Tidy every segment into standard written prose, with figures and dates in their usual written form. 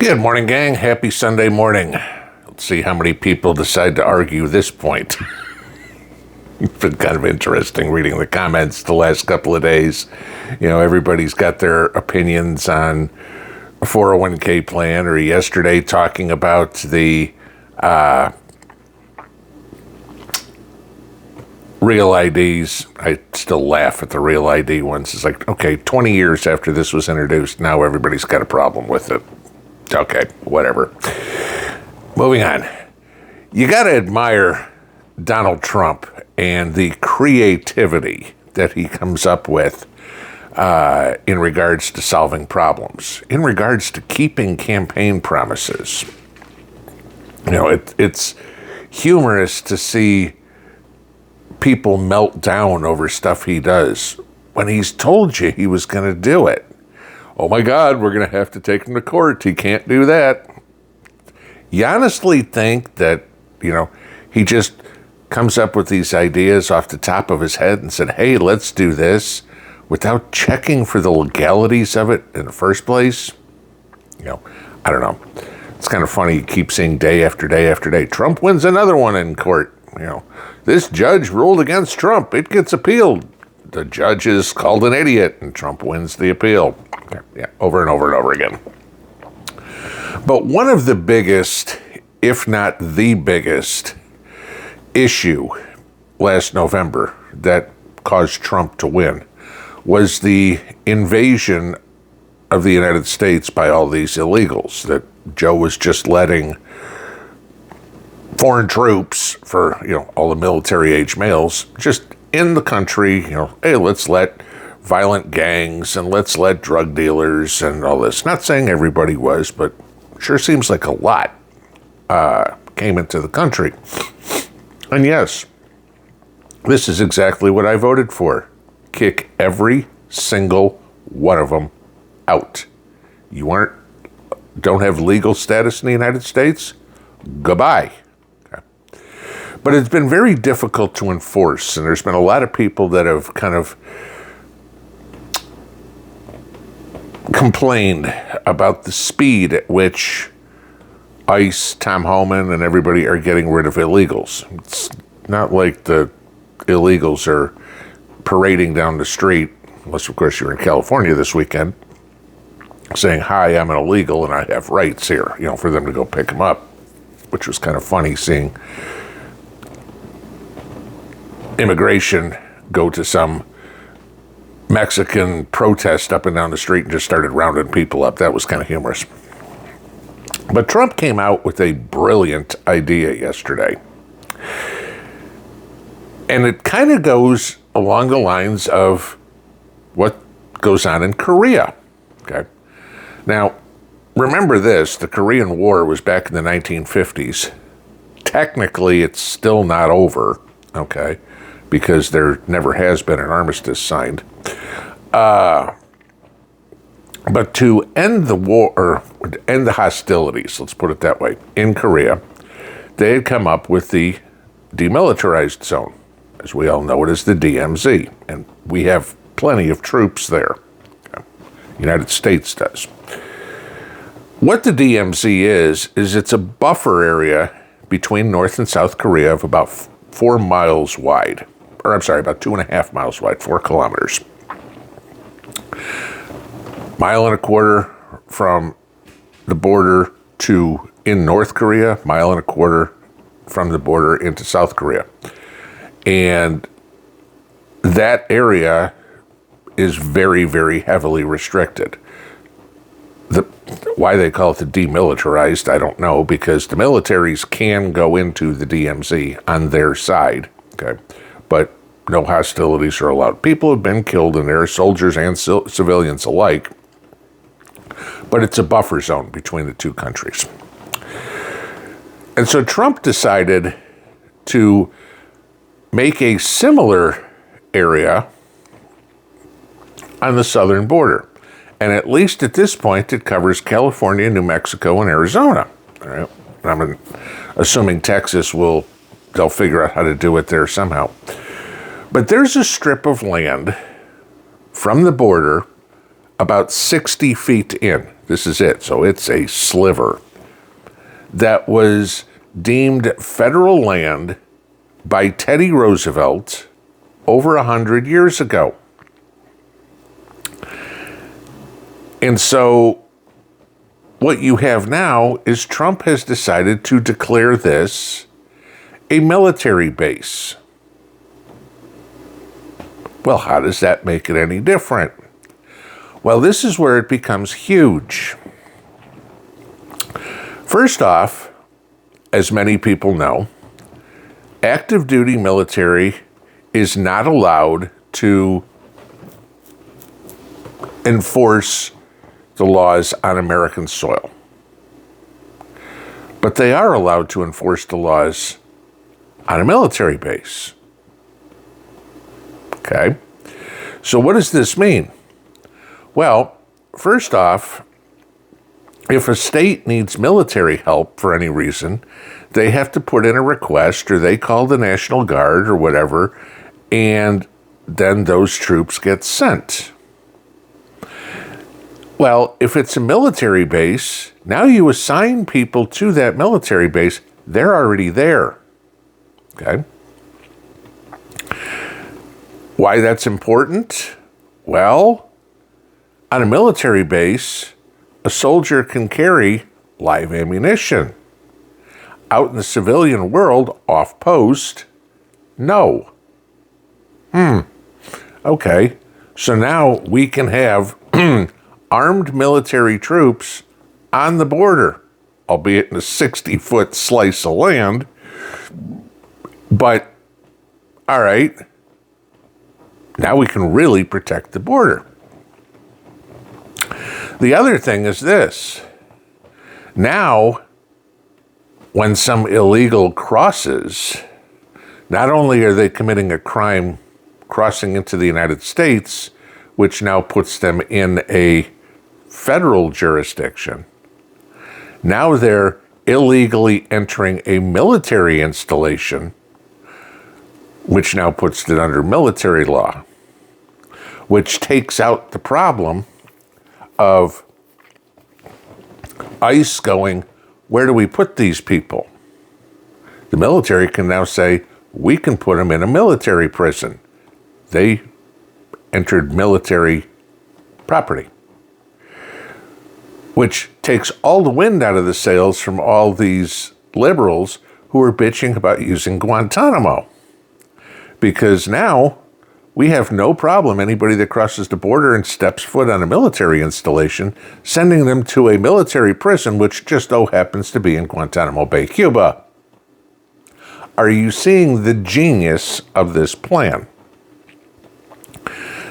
Good morning, gang. Happy Sunday morning. Let's see how many people decide to argue this point. It's been kind of interesting reading the comments the last couple of days. You know, everybody's got their opinions on a 401k plan, or yesterday talking about the real IDs. I still laugh at the real ID ones. It's like, okay, 20 years after this was introduced, now everybody's got a problem with it. Okay, whatever. Moving on. You got to admire Donald Trump and the creativity that he comes up with in regards to solving problems, in regards to keeping campaign promises. You know, it's humorous to see people melt down over stuff he does when he's told you he was going to do it. Oh my God, we're going to have to take him to court. He can't do that. You honestly think that, you know, he just comes up with these ideas off the top of his head and said, hey, let's do this, without checking for the legalities of it in the first place? You know, I don't know. It's kind of funny. You keep seeing day after day after day. Trump wins another one in court. You know, this judge ruled against Trump. It gets appealed. The judge is called an idiot, and Trump wins the appeal. Yeah, over and over and over again. But one of the biggest, if not the biggest, issue last November that caused Trump to win was the invasion of the United States by all these illegals, that Joe was just letting foreign troops, for, you know, all the military-age males, just in the country. You know, hey, let's let violent gangs and let's let drug dealers and all this. Not saying everybody was, but sure seems like a lot came into the country. And yes, this is exactly what I voted for. Kick every single one of them out. You don't have legal status in the United States? Goodbye. Okay. But it's been very difficult to enforce, and there's been a lot of people that have kind of complained about the speed at which ICE, Tom Homan, and everybody are getting rid of illegals. It's not like the illegals are parading down the street, unless of course you're in California this weekend, saying, hi, I'm an illegal and I have rights here, you know, for them to go pick them up, which was kind of funny seeing immigration go to some Mexican protest up and down the street and just started rounding people up. That was kind of humorous. But Trump came out with a brilliant idea yesterday. And it kind of goes along the lines of what goes on in Korea. Okay. Now, remember this, the Korean War was back in the 1950s. Technically, it's still not over, okay, because there never has been an armistice signed. But to end the war, or end the hostilities, let's put it that way, in Korea, they had come up with the demilitarized zone, as we all know it as the DMZ, and we have plenty of troops there. Okay. United States does. What the DMZ is it's a buffer area between North and South Korea of about 4 miles wide. Or I'm sorry, about 2.5 miles wide, 4 kilometers. 1.25 miles from the border to in North Korea, 1.25 miles from the border into South Korea. And that area is very, very heavily restricted. Why they call it the demilitarized, I don't know, because the militaries can go into the DMZ on their side, okay? But no hostilities are allowed. People have been killed in there, soldiers and civilians alike, but it's a buffer zone between the two countries. And so Trump decided to make a similar area on the southern border. And at least at this point, it covers California, New Mexico, and Arizona. All right? I'm assuming Texas they'll figure out how to do it there somehow. But there's a strip of land from the border about 60 feet in. This is it. So it's a sliver that was deemed federal land by Teddy Roosevelt over 100 years ago. And so what you have now is Trump has decided to declare this a military base. Well, how does that make it any different? Well, this is where it becomes huge. First off, as many people know, active duty military is not allowed to enforce the laws on American soil. But they are allowed to enforce the laws on a military base. Okay? So what does this mean? Well, first off, if a state needs military help for any reason, they have to put in a request, or they call the National Guard or whatever, and then those troops get sent. Well, if it's a military base, now you assign people to that military base. They're already there. Okay? Why that's important? Well, on a military base, a soldier can carry live ammunition. Out in the civilian world, off post, no. Okay, so now we can have armed military troops on the border, albeit in a 60-foot slice of land. But, all right, now we can really protect the border. The other thing is this. Now, when some illegal crosses, not only are they committing a crime crossing into the United States, which now puts them in a federal jurisdiction, now they're illegally entering a military installation, which now puts it under military law, which takes out the problem of ICE going, where do we put these people? The military can now say, we can put them in a military prison. They entered military property, which takes all the wind out of the sails from all these liberals who are bitching about using Guantanamo. Because now we have no problem anybody that crosses the border and steps foot on a military installation, sending them to a military prison, which just so happens to be in Guantanamo Bay, Cuba. Are you seeing the genius of this plan?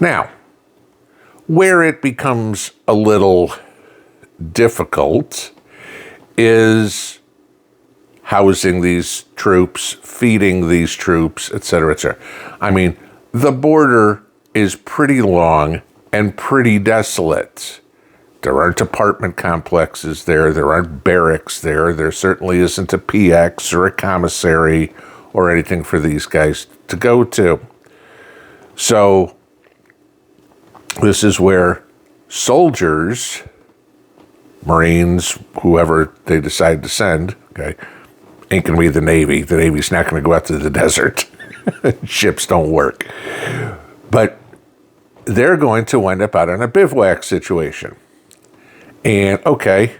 Now, where it becomes a little difficult is housing these troops, feeding these troops, et cetera, et cetera. I mean, the border is pretty long and pretty desolate. There aren't apartment complexes there. There aren't barracks there. There certainly isn't a PX or a commissary or anything for these guys to go to. So this is where soldiers, Marines, whoever they decide to send, okay, ain't going to be the Navy. The Navy's not going to go out to the desert. Ships don't work. But they're going to wind up out in a bivouac situation. And, okay,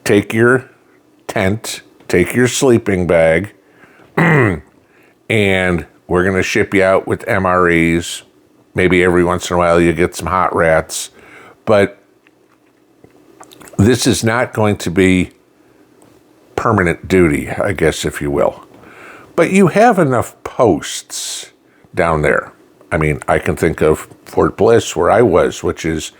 take your tent, take your sleeping bag, and we're going to ship you out with MREs. Maybe every once in a while you get some hot rats. But this is not going to be permanent duty, I guess, if you will. But you have enough posts down there. I mean, I can think of Fort Bliss, where I was, which is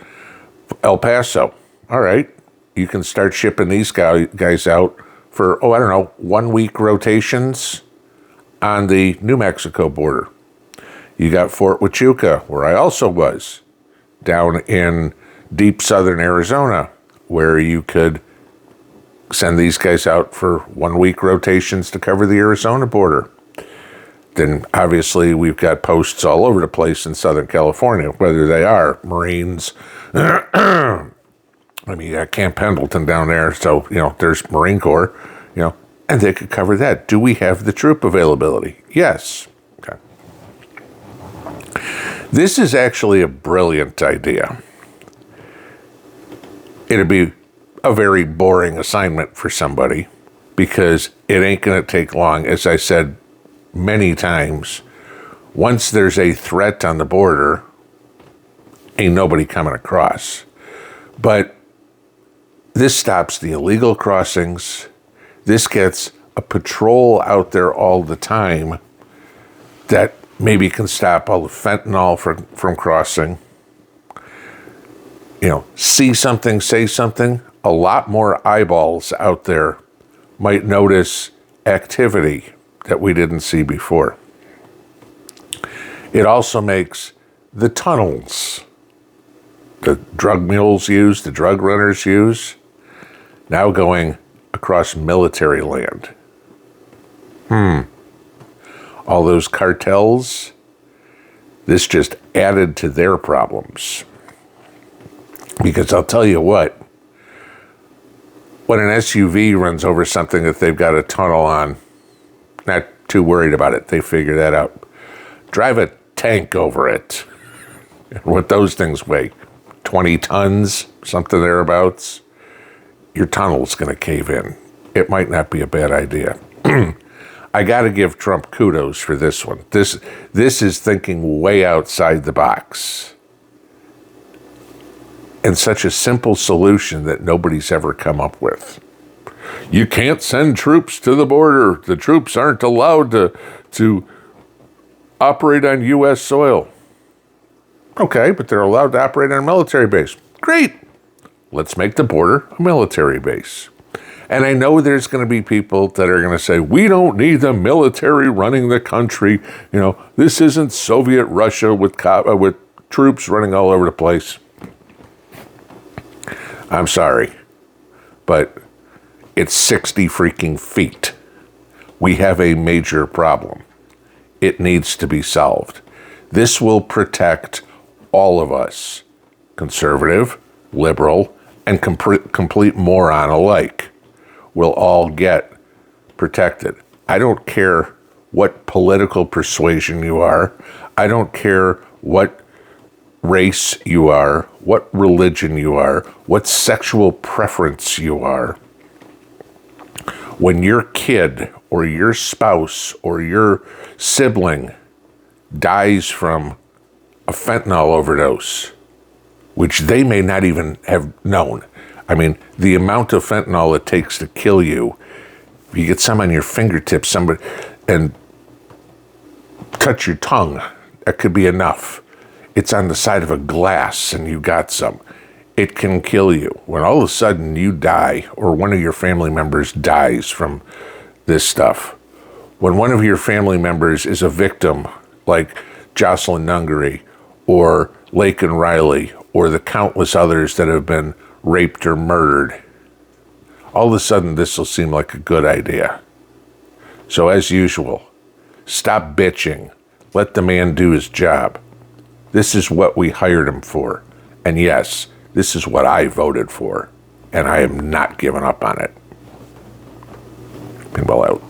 El Paso. All right, you can start shipping these guys out for, 1 week rotations on the New Mexico border. You got Fort Huachuca, where I also was, down in deep southern Arizona, where you could send these guys out for 1 week rotations to cover the Arizona border. Then obviously we've got posts all over the place in Southern California, whether they are Marines, I mean, you got Camp Pendleton down there, so, there's Marine Corps, and they could cover that. Do we have the troop availability? Yes. Okay. This is actually a brilliant idea. It'd be a very boring assignment for somebody because it ain't going to take long. As I said many times, once there's a threat on the border, ain't nobody coming across. But this stops the illegal crossings. This gets a patrol out there all the time that maybe can stop all the fentanyl from crossing. See something, say something. A lot more eyeballs out there might notice activity that we didn't see before. It also makes the tunnels the drug mules use, the drug runners use, now going across military land. All those cartels, this just added to their problems. Because I'll tell you what, when an SUV runs over something that they've got a tunnel on, not too worried about it. They figure that out. Drive a tank over it. What those things weigh, 20 tons, something thereabouts, your tunnel's going to cave in. It might not be a bad idea. I got to give Trump kudos for this one. This is thinking way outside the box. And such a simple solution that nobody's ever come up with. You can't send troops to the border. The troops aren't allowed to operate on U.S. soil. Okay, but they're allowed to operate on a military base. Great. Let's make the border a military base. And I know there's going to be people that are going to say, we don't need the military running the country. This isn't Soviet Russia with troops running all over the place. I'm sorry, but it's 60 freaking feet. We have a major problem. It needs to be solved. This will protect all of us, conservative, liberal, and complete moron alike. Will all get protected. I don't care what political persuasion you are. I don't care what race you are, what religion you are, what sexual preference you are. When your kid or your spouse or your sibling dies from a fentanyl overdose, which they may not even have known. I mean, the amount of fentanyl it takes to kill you, if you get some on your fingertips, and touch your tongue, that could be enough. It's on the side of a glass and you got some. It can kill you. When all of a sudden you die or one of your family members dies from this stuff, when one of your family members is a victim, like Jocelyn Nungaray or Laken Riley or the countless others that have been raped or murdered, all of a sudden this will seem like a good idea. So as usual, stop bitching. Let the man do his job. This is what we hired him for. And yes, this is what I voted for. And I am not giving up on it. Pinball out.